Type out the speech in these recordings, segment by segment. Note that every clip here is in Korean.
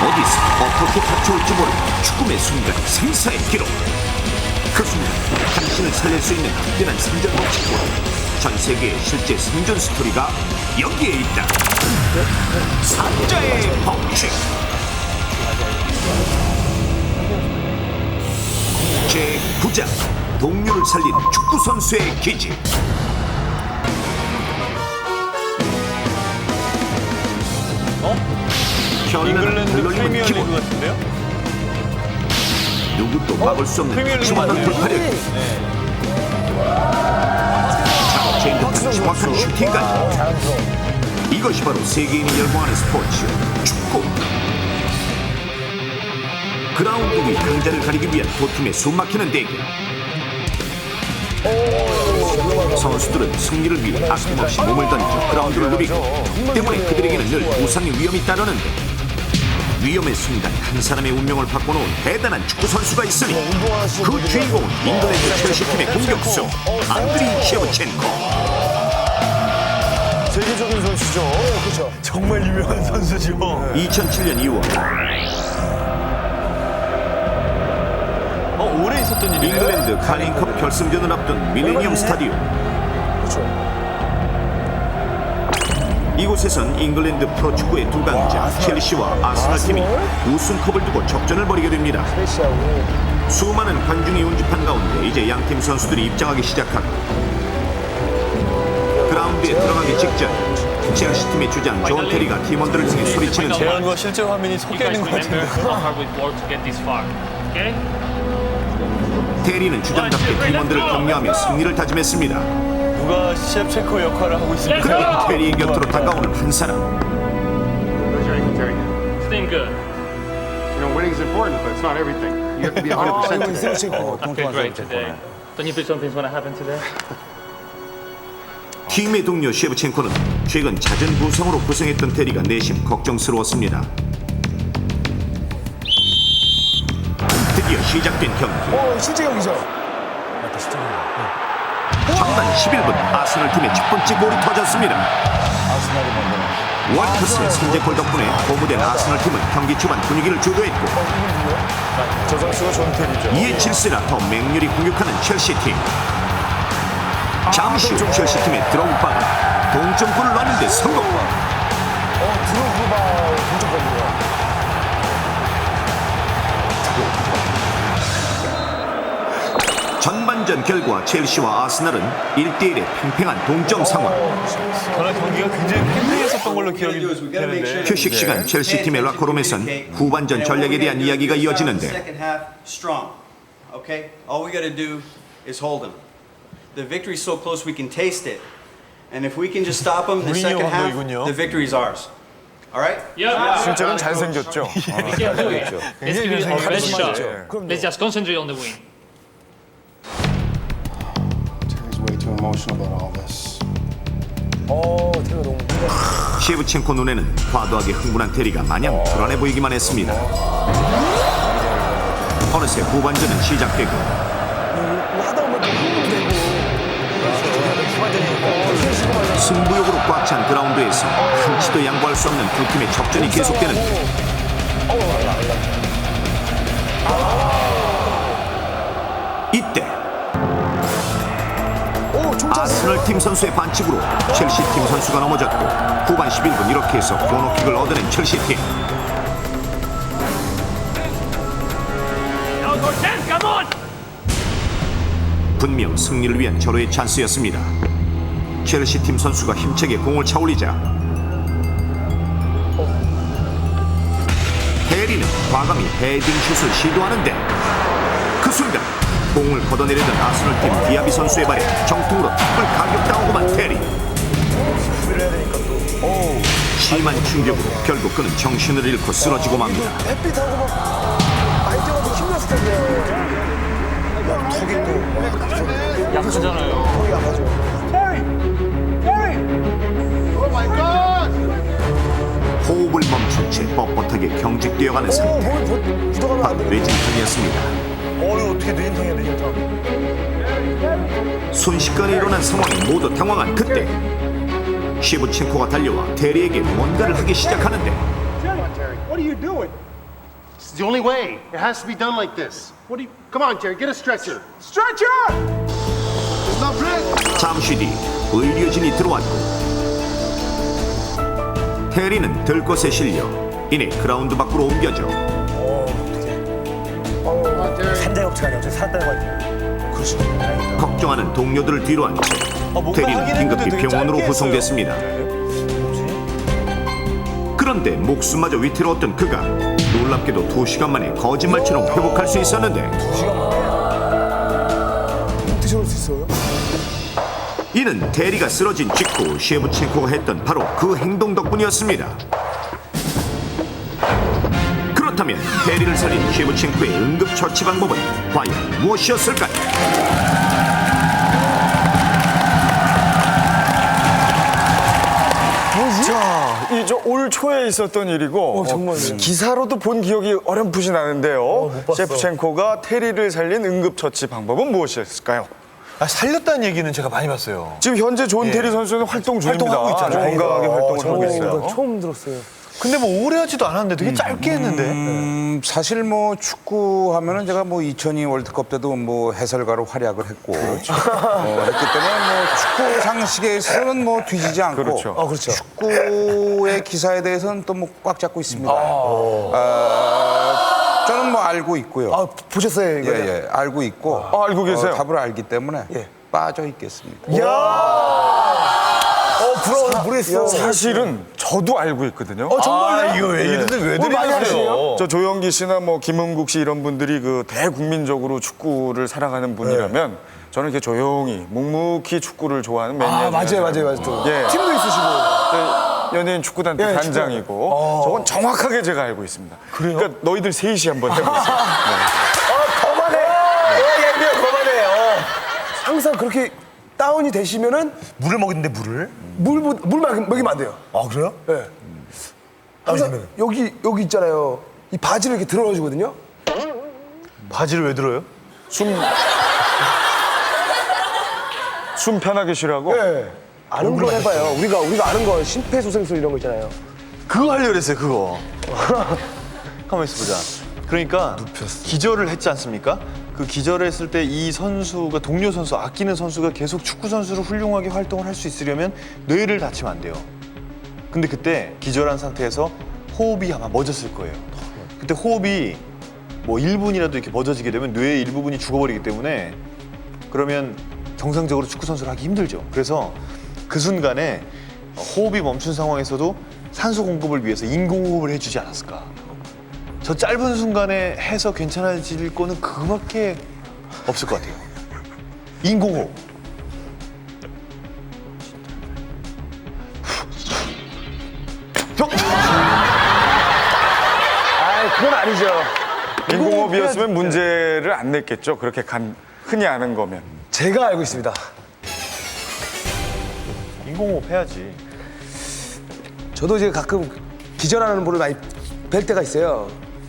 어디서 어떻게 닥쳐올지 모르는 죽음의 순간 생사의 기록. 그 순간 당신을 살릴 수 있는 특별한 생존 법칙과 전 세계의 실제 생존 스토리가 여기에 있다. 산자의 법칙. 제9장 동료를 살리는 축구 선수의 기지. 현란한 블러링은 기본. 같은데요? 누구도 막을 수 없는 수많은 돌파력. 작업체인 듯한 정확한 슈팅까지. 이것이 바로 세계인이 열광하는 스포츠 축구. 그라운드 위 강자를 가리기 위한 두 팀의 숨막히는 대결. 선수들은 승리를 위해 아낌없이 몸을 던져 그라운드를 누비고 때문에 그들에게는 늘 부상의 위험이 따르는데, 위험의 순간 한 사람의 운명을 바꿔놓은 대단한 축구 선수가 있으니 그 주인공은 잉글랜드 첼시팀의 공격수 안드리 셰브첸코. 세계적인 선수죠. 그렇죠. 정말 유명한 선수죠. 2007년 2월 오래 있었던 일이에요? 잉글랜드 카링컵 결승전을 앞둔 밀레니엄 스타디움. 그렇죠. 이곳에선 잉글랜드 프로축구의 두 강자 첼시와 아스널 팀이 우승컵을 두고 접전을 벌이게 됩니다. 첼시하고 수많은 관중이 운집한 가운데 이제 양팀 선수들이 입장하기 시작하고, 그라운드에 들어가기 직전 첼시 팀의 주장 존 테리가 팀원들을 통해 소리치는 재현과 실제 화면이 섞여 있는 것 같은데. 테리는 주장답게 팀원들을 격려하며 승리를 다짐했습니다. 누가 셰프체코 역할을 하고 있을까요? 그리고 테리의 곁으로 다가오는 한 사람. Staying good. You know, winning is important, but it's not everything. You have to be 100% today. I feel great today. Don't you feel something's gonna happen today? 팀의 동료 셰브첸코는 최근 잦은 부상으로 고생했던 테리가 내심 걱정스러웠습니다. 드디어 시작된 경기. 실제 경기죠. 전반 11분 아스널 팀의 첫 번째 골이 터졌습니다. 월커스의 선제골 덕분에 고무된 아스널 팀은 경기 초반 분위기를 주도했고, 저 선수가 존 테리죠. 이에 질세라 더 맹렬히 공격하는 첼시 팀. 잠시 후 첼시 팀의 드록바가 동점골을 넣는 데 성공. 드로그바 동점골이에요. 전반전 결과 첼시와 아스널은 1대1의 팽팽한 동점 상황. 저는 경기가 굉장히 팽팽했었던 걸로 기억이 되는데. 휴식 시간 첼시 팀의 라커룸에선 후반전 전략에 대한 이야기가 이어지는데, Second half strong. Okay? All we got to do is hold them. The victory's so close we can taste it. And if we can just stop them in the second half, the victory's ours. All right? Yeah. 실제로는 잘생겼죠. Yeah, do it. Let's give it our best shot. Let's just concentrate on the win. Terry's way too emotional about all this. 테리가 너무 셰브첸코 눈에는 과도하게 흥분한 테리가 마냥 불안해 보이기만 했습니다. 어느새 후반전은 시작되고 하다 보면 또 흥분되고. 승부욕으로 꽉 찬 그라운드에서 한치도 양보할 수 없는 두 팀의 접전이 계속되는데, 이때 아스널 팀 선수의 반칙으로 첼시 팀 선수가 넘어졌고, 후반 11분 이렇게 해서 코너킥을 얻어낸 첼시 팀. 분명 승리를 위한 절호의 찬스였습니다. 첼시 팀 선수가 힘차게 공을 차올리자 해리는 과감히 헤딩슛을 시도하는데, 그 순간 공을 걷어내려던 아스널 팀 디아비 선수의 발에 정통으로 탁을 가격당하고만 테리. 심한 충격으로 결국 그는 정신을 잃고 쓰러지고 맙니다. 햇빛하고 막 아이디어가 힘났을 텐데. 턱이 또 약하잖아요. 턱이 약하죠. 호흡을 멈춘 채 뻣뻣하게 경직되어가는 상태. 몸이 굳어가면 안 바로 되겠네. 뇌진탕이었습니다. 이거 어떻게 뇌진탕이야, 뇌진탕. 순식간에 일어난 상황에 모두 당황한 그때 셰브첸코가 달려와 테리에게 뭔가를 하기 시작하는데, Terry, what are you doing? It's the only way. It has to be done like this. What do you? Come on, Jerry, get a stretcher. There's no blood. 잠시 뒤 의료진이 들어왔고 테리는 들것에 실려 이내 그라운드 밖으로 옮겨져 산자역차가 저 살았다는 거. 그렇죠. 걱정하는 동료들을 뒤로 한 채 테리는 긴급히 병원으로 후송됐습니다. 그런데 목숨마저 위태로웠던 그가 놀랍게도 2시간 만에 거짓말처럼 회복할 수 있었는데 어떻게 저럴 수 있어요? 이는 테리가 쓰러진 직후 셰브첸코가 했던 바로 그 행동 덕분이었습니다. 그렇다면 테리를 살린 셰브첸코의 응급처치 방법은 과연 무엇이었을까요? 자, 이 저 올 초에 있었던 일이고 정말요? 기사로도 본 기억이 어렴풋이 나는데요. 못 봤어. 셰프첸코가 테리를 살린 응급처치 방법은 무엇이었을까요? 아, 살렸다는 얘기는 제가 많이 봤어요. 지금 현재 존 테리 선수는 활동 중입니다. 활동하고 있잖아요. 아주 건강하게 활동을 하고 있어요. 처음 들었어요. 근데 뭐 오래 하지도 않았는데 되게 짧게 했는데. 사실 뭐 축구 하면은 제가 뭐 2002 월드컵 때도 뭐 해설가로 활약을 했고 했기 때문에 뭐 축구 상식에서는 뭐 뒤지지 않고 그렇죠. 그렇죠. 축구의 기사에 대해서는 또 뭐 꽉 잡고 있습니다. 저는 뭐 알고 있고요. 아, 보셨어요, 이거? 예, 알고 있고 알고 계세요? 답을 알기 때문에 예. 빠져 있겠습니다. 부러워서 모르겠어. 사실은 저도 알고 있거든요. 정말 이거 왜 이러는데 왜 많이 하시네요? 들이대세요? 저 조영기 씨나 뭐 김은국 씨 이런 분들이 그 대국민적으로 축구를 사랑하는 분이라면 저는 이렇게 조용히 묵묵히 축구를 좋아하는 매니아. 맞아요. 또. 예. 팀도 있으시고. 연예인 축구단체 예, 단장이고 저건 정확하게 제가 알고 있습니다. 그러니까 너희들 셋이 한번 해보세요. 거만해. 거만해. 항상 그렇게 다운이 되시면은 물을 먹이는데 물을? 물 먹이면 안 돼요. 아, 그래요? 예. 항상 여기 있잖아요. 이 바지를 이렇게 들어가지거든요. 바지를 왜 들어요? 숨 편하게 쉬라고. 예. 아는 걸 해봐요. 우리가 아는 거 심폐소생술 이런 거 있잖아요. 그거 하려고 그랬어요, 그거. 가만 있어보자. 그러니까 기절을 했지 않습니까? 그 기절을 했을 때 이 선수가 동료 선수, 아끼는 선수가 계속 축구 선수로 훌륭하게 활동을 할 수 있으려면 뇌를 다치면 안 돼요. 근데 그때 기절한 상태에서 호흡이 아마 멎었을 거예요. 그때 호흡이 뭐 1분이라도 이렇게 멎어지게 되면 뇌의 일부분이 죽어버리기 때문에 그러면 정상적으로 축구 선수를 하기 힘들죠. 그래서 그 순간에 호흡이 멈춘 상황에서도 산소 공급을 위해서 인공호흡을 해주지 않았을까. 저 짧은 순간에 해서 괜찮아질 거는 그밖에 없을 것 같아요. 인공호흡. 그건 아니죠. 인공호흡이었으면 문제를 안 냈겠죠. 그렇게 흔히 아는 거면. 제가 알고 있습니다. 인공호흡 해야지. 저도 이제 가끔 기절하는 분을 많이 뵐 때가 있어요.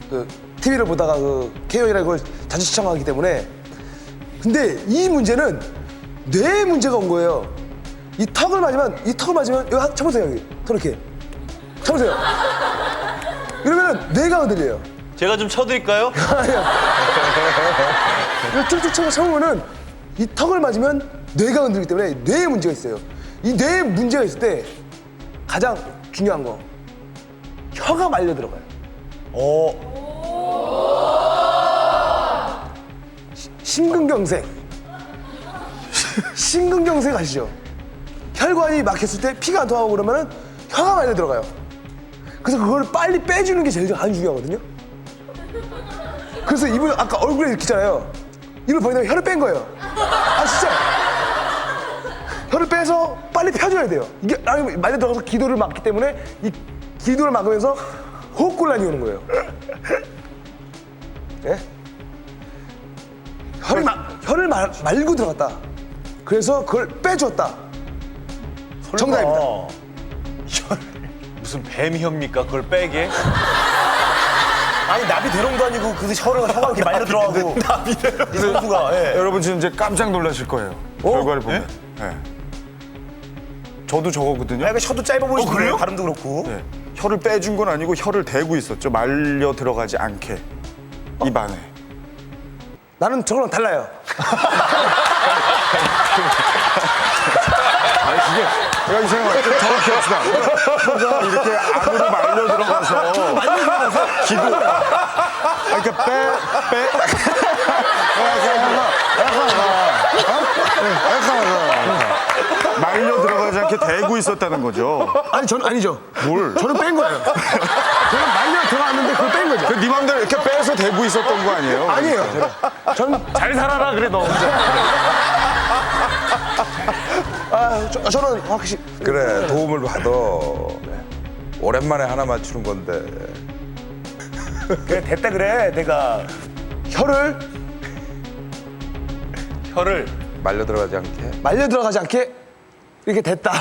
그 TV를 보다가 그 K-ON이라는 걸 자주 시청하기 때문에. 근데 이 문제는 뇌에 문제가 온 거예요. 이 턱을 맞으면 여기 쳐보세요, 여기. 이렇게 쳐보세요. 이러면 뇌가 흔들려요. 제가 좀 쳐드릴까요? 이거 툭툭 쳐보면은 이 턱을 맞으면 뇌가 흔들리기 때문에 뇌에 문제가 있어요. 이 뇌에 문제가 있을 때 가장 중요한 거 혀가 말려 들어가요. 심근경색. 심근경색 아시죠? 혈관이 막혔을 때 피가 안 통하고 그러면은 혀가 말려 들어가요. 그래서 그걸 빨리 빼주는 게 제일 중요하거든요. 그래서 이분 아까 얼굴에 이렇게 있잖아요. 이걸 보이다가 혀를 뺀 거예요. 아 진짜. 혀를 빼서 빨리 펴줘야 돼요. 이게 말려 들어가서 기도를 막기 때문에 이 기도를 막으면서 호흡곤란이 오는 거예요. 예? 혀를 말고 들어갔다. 그래서 그걸 빼줬다. 정답입니다. 무슨 뱀혀입니까? 그걸 빼게? 아니 나비 대롱도 아니고 그 혀가 이렇게 말려 들어가고 나비 대롱. 이 선수가 여러분 지금 이제 깜짝 놀라실 거예요. 결과를 보면. 예. 저도 저거거든요. 약간 혀도 짧아 보이시고 그래요? 발음도 그렇고. 예. 혀를 빼준 건 아니고 혀를 대고 있었죠. 말려 들어가지 않게 입 안에. 나는 저거랑 달라요. 아니 그게 내가 이 생각을 좀 정확히 합시다. 혀가 이렇게 안으로 말려 들어가서 기도. 그러니까 빼. 말려 들어가지 않게 대고 있었다는 거죠. 아니 저는 아니죠. 뭘? 저는 뺀 거예요. 저는 말려 들어갔는데 그걸 뺀 거죠. 네 맘대로 이렇게 빼서 대고 있었던 거 아니에요? 아니에요. 저는 잘 살아라 그래 너. 저는 확실히 그래 도움을 받아. 오랜만에 하나 맞추는 건데. 그래 됐다 그래 내가 혀를 말려 들어가지 않게. 말려 들어가지 않게 이렇게 됐다.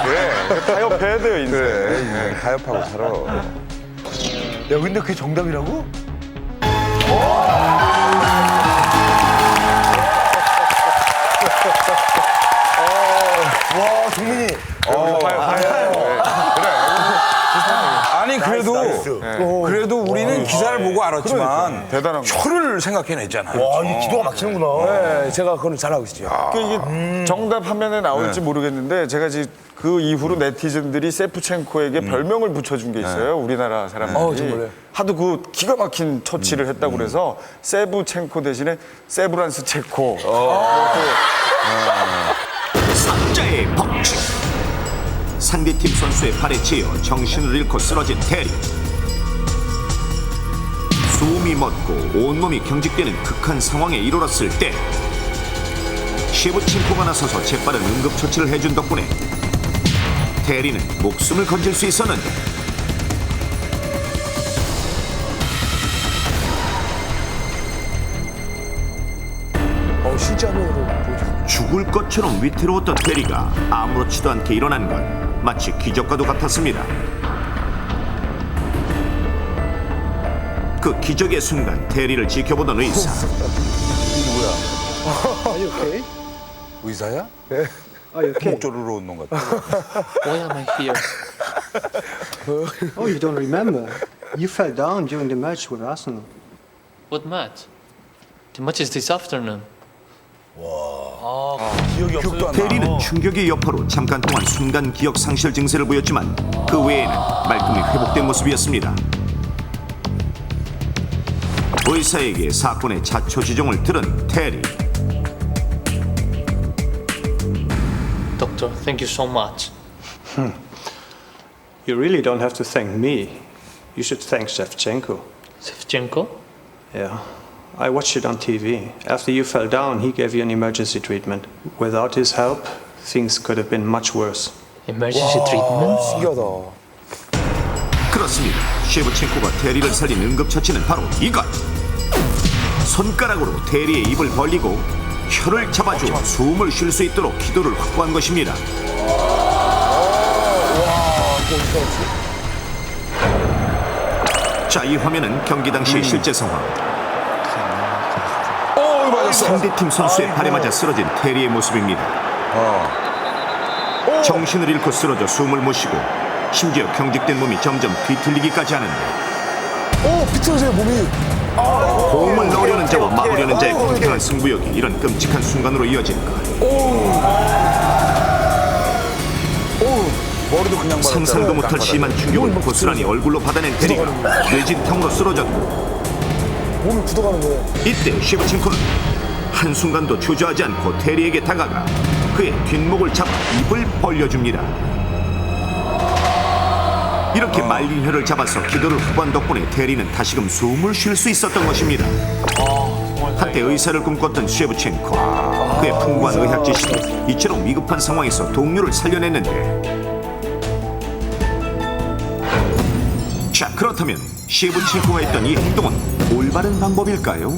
그래 타협해야 돼요 인생. 그래 인생 타협하고 살아. 야 근데 그게 정답이라고? 와 종민이. 아니 그래도 우리는 기사를 보고 알았지만 대단한 거. 혀를 생각해냈잖아. 와 이게 기도가 막히는구나. 네, 제가 그건 잘하고 있죠. 이게 정답 화면에 나올지 모르겠는데 제가 이제 그 이후로 네티즌들이 세프첸코에게 별명을 붙여준 게 있어요. 우리나라 사람들이. 정말요? 하도 그 기가 막힌 처치를 했다고 그래서 세부첸코 대신에 세브란스 체코. 사자의 법칙. 상대팀 선수의 팔에 치여 정신을 잃고 쓰러진 테리. 숨이 멎고 온몸이 경직되는 극한 상황에 이르렀을 때 셰브첸코가 나서서 재빠른 응급처치를 해준 덕분에 테리는 목숨을 건질 수 있었는데 실제 화면으로 보여줘. 죽을 것처럼 위태로웠던 테리가 아무렇지도 않게 일어난 건 마치 기적과도 같았습니다. 그 기적의 순간 테리를 지켜보던 의사. 의사야? 네. 목조르러 온 놈 같아. Why am I here? Oh, you don't remember? You fell down during the match with Arsenal. What match? The match is this afternoon. 테리는 충격의 여파로 잠깐 동안 순간 기억 상실 증세를 보였지만 그 외에는 말끔히 회복된 모습이었습니다. 의사에게 사건의 자초지종을 들은 테리. Doctor, thank you so much. You really don't have to thank me. You should thank Shevchenko. Shevchenko? Yeah. I watched it on TV. After you fell down, he gave you an emergency treatment. Without his help, things could have been much worse. Emergency treatment? 신기하다. 그렇습니다. 셰브첸코가 테리를 살린 응급처치는 바로 이것. 손가락으로 테리의 입을 벌리고 혀를 잡아주어 숨을 쉴 수 있도록 기도를 확보한 것입니다. 자, 이 화면은 경기 당시의 실제 상황. 상대팀 선수의 발에 맞아 쓰러진 테리의 모습입니다. 정신을 잃고 쓰러져 숨을 못 쉬고 심지어 경직된 몸이 점점 뒤틀리기까지 하는데 비틀어져요 몸이. 공을 넣으려는 자와 막으려는 자의 공평한 승부욕이 이런 끔찍한 순간으로 이어진 것. 머리도 그냥 상상도 못할 심한 충격을 고스란히 얼굴로 받아낸 테리가 뇌진탕으로 쓰러졌고 몸이 굳어가는 거예요. 이때 셰브첸코는 한순간도 주저하지 않고 테리에게 다가가 그의 뒷목을 잡아 입을 벌려줍니다. 이렇게 말린 혀를 잡아서 기도를 확보한 덕분에 테리는 다시금 숨을 쉴 수 있었던 것입니다. 한때 의사를 꿈꿨던 셰브첸코. 그의 풍부한 의학 지식이 이처럼 위급한 상황에서 동료를 살려냈는데 자, 그렇다면 셰브첸코가 했던 이 행동은 올바른 방법일까요?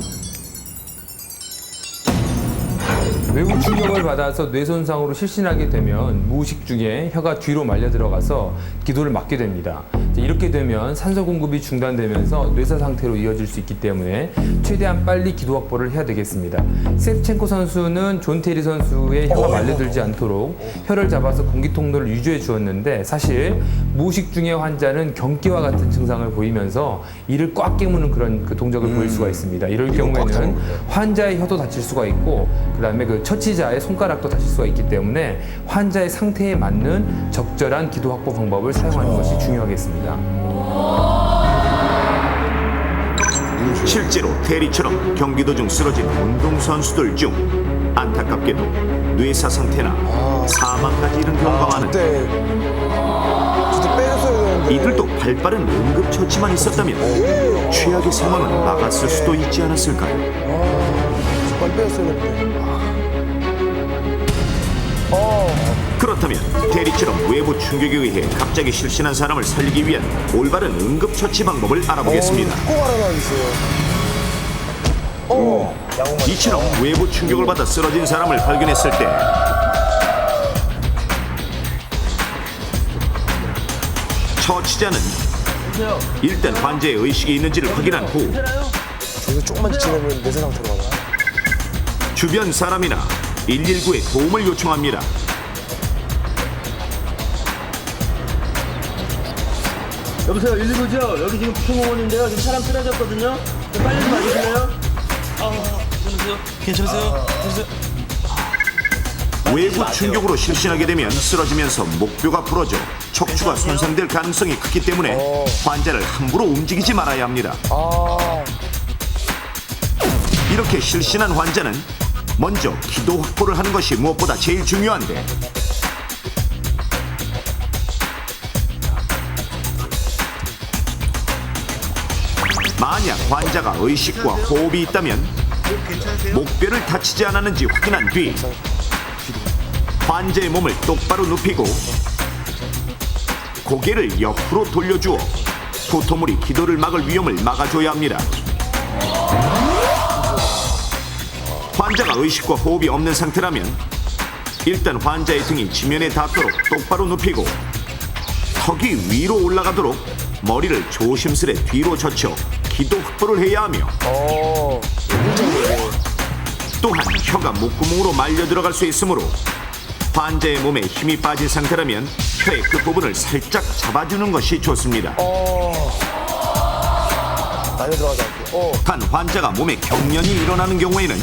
외부 충격을 받아서 뇌 손상으로 실신하게 되면 무의식 중에 혀가 뒤로 말려 들어가서 기도를 막게 됩니다. 이렇게 되면 산소 공급이 중단되면서 뇌사 상태로 이어질 수 있기 때문에 최대한 빨리 기도 확보를 해야 되겠습니다. 셉첸코 선수는 존 테리 선수의 혀가 말려들지 않도록 혀를 잡아서 공기 통로를 유지해 주었는데 사실 무의식 중에 환자는 경기와 같은 증상을 보이면서 이를 꽉 깨무는 그런 그 동작을 보일 수가 있습니다. 이럴 경우에는 환자의 혀도 다칠 수가 있고 그다음에 그 처치자의 손가락도 다칠 수가 있기 때문에 환자의 상태에 맞는 적절한 기도 확보 방법을 사용하는 것이 중요하겠습니다. 실제로 테리처럼 경기 도중 쓰러진 운동선수들 중 안타깝게도 뇌사 상태나 사망까지 이른 경우가 많은데 저때 빼줬어야 되는데. 이들도 발빠른 응급처치만 있었다면 최악의 상황은 막았을 수도 있지 않았을까요? 빨리 빼줬어야 되는데. 그렇다면 테리처럼 외부 충격에 의해 갑자기 실신한 사람을 살리기 위한 올바른 응급처치 방법을 알아보겠습니다. 꼭 알아봐야겠어요. 이처럼 외부 충격을 받아 쓰러진 사람을 발견했을 때 처치자는 일단 환자의 의식이 있는지를 확인한 후 이거 조금만 지나면 뇌사 상태로 가나? 주변 사람이나 119에 도움을 요청합니다. 여보세요, 119죠? 여기 지금 부평공원인데요. 지금 사람 쓰러졌거든요. 빨리 좀 와주실래요? 괜찮으세요? 외부 충격으로 실신하게 되면 쓰러지면서 목뼈가 부러져 척추가 손상될 가능성이 크기 때문에 환자를 함부로 움직이지 말아야 합니다. 이렇게 실신한 환자는 먼저 기도 확보를 하는 것이 무엇보다 제일 중요한데 만약 환자가 의식과 호흡이 있다면 목뼈를 다치지 않았는지 확인한 뒤 환자의 몸을 똑바로 눕히고 고개를 옆으로 돌려주어 구토물이 기도를 막을 위험을 막아줘야 합니다. 환자가 의식과 호흡이 없는 상태라면 일단 환자의 등이 지면에 닿도록 똑바로 눕히고 턱이 위로 올라가도록 머리를 조심스레 뒤로 젖혀 기도 확보를 해야 하며 또한 혀가 목구멍으로 말려 들어갈 수 있으므로 환자의 몸에 힘이 빠진 상태라면 혀의 끝부분을 살짝 잡아주는 것이 좋습니다. 많이 들어가지 않게. 단 환자가 몸에 경련이 일어나는 경우에는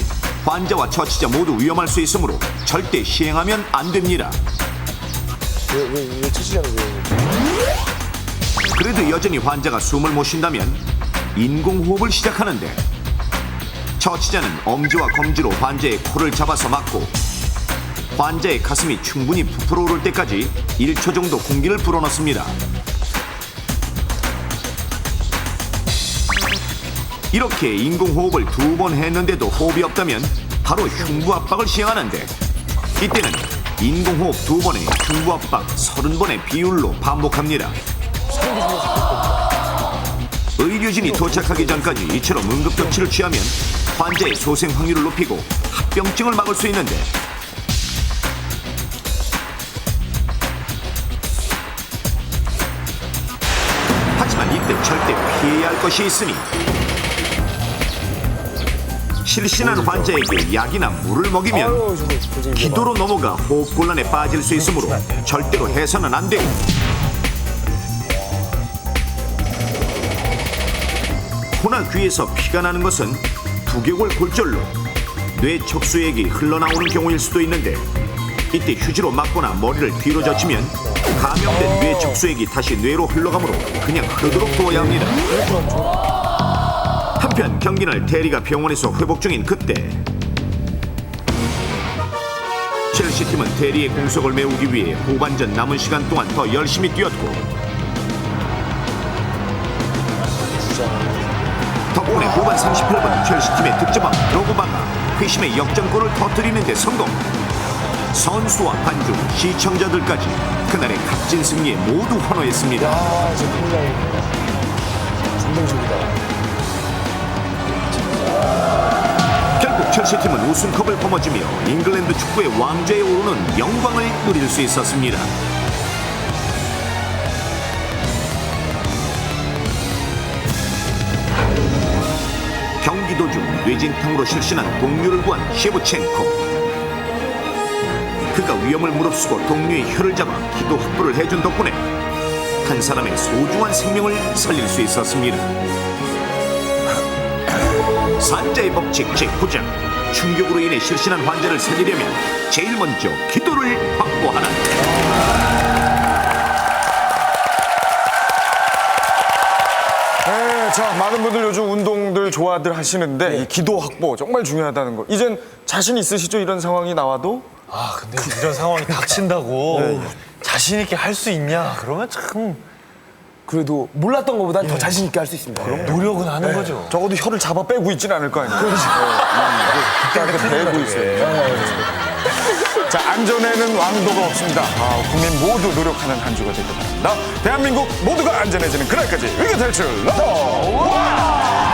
환자와 처치자 모두 위험할 수 있으므로 절대 시행하면 안 됩니다. 왜 처치자는 거예요? 그래도 여전히 환자가 숨을 못 쉰다면 인공호흡을 시작하는데 처치자는 엄지와 검지로 환자의 코를 잡아서 막고 환자의 가슴이 충분히 부풀어 오를 때까지 1초 정도 공기를 불어넣습니다. 이렇게 인공호흡을 2번 했는데도 호흡이 없다면 바로 흉부압박을 시행하는데 이때는 인공호흡 2번에 흉부압박 30번의 비율로 반복합니다. 의료진이 도착하기 전까지 이처럼 응급조치를 취하면 환자의 소생 확률을 높이고 합병증을 막을 수 있는데 하지만 이때 절대 피해야 할 것이 있으니 실신한 환자에게 약이나 물을 먹이면 기도로 넘어가 호흡곤란에 빠질 수 있으므로 절대로 해서는 안 되고 코나 귀에서 피가 나는 것은 두개골 골절로 뇌 척수액이 흘러나오는 경우일 수도 있는데 이때 휴지로 막거나 머리를 뒤로 젖히면 감염된 뇌 척수액이 다시 뇌로 흘러가므로 그냥 흐르도록 두어야 합니다. 한편 경기날 테리가 병원에서 회복 중인 그때 첼시팀은 테리의 공석을 메우기 위해 후반전 남은 시간 동안 더 열심히 뛰었고 덕분에 후반 38분 첼시팀의 득점왕 드로그바가 회심의 역전골을 터뜨리는 데 성공. 선수와 관중, 시청자들까지 그날의 값진 승리에 모두 환호했습니다. 야, 진짜 감동적이다. 결국 첼시팀은 우승컵을 거머쥐며 잉글랜드 축구의 왕좌에 오르는 영광을 누릴 수 있었습니다. 경기 도중 뇌진탕으로 실신한 동료를 구한 셰브첸코. 그가 위험을 무릅쓰고 동료의 혀를 잡아 기도 확보를 해준 덕분에 한 사람의 소중한 생명을 살릴 수 있었습니다. 산자의 법칙 제9장. 충격으로 인해 실신한 환자를 살리려면 제일 먼저 기도를 확보하라. 네, 자, 많은 분들 요즘 운동들 좋아들 하시는데 이 기도 확보 정말 중요하다는 거. 이젠 자신 있으시죠? 이런 상황이 나와도? 아 근데 이런 상황이 닥친다고 자신 있게 할 수 있냐? 그러면 참 그래도 몰랐던 것보단 더 자신 있게 할 수 있습니다. 노력은 하는 거죠. 적어도 혀를 잡아 빼고 있진 않을 거 아니에요. 그렇죠. 빼고 있어요. 자, 안전에는 왕도가 없습니다. 국민 모두 노력하는 한 주가 되길 바랍니다. 대한민국 모두가 안전해지는 그날까지 위기 탈출 넘버 1!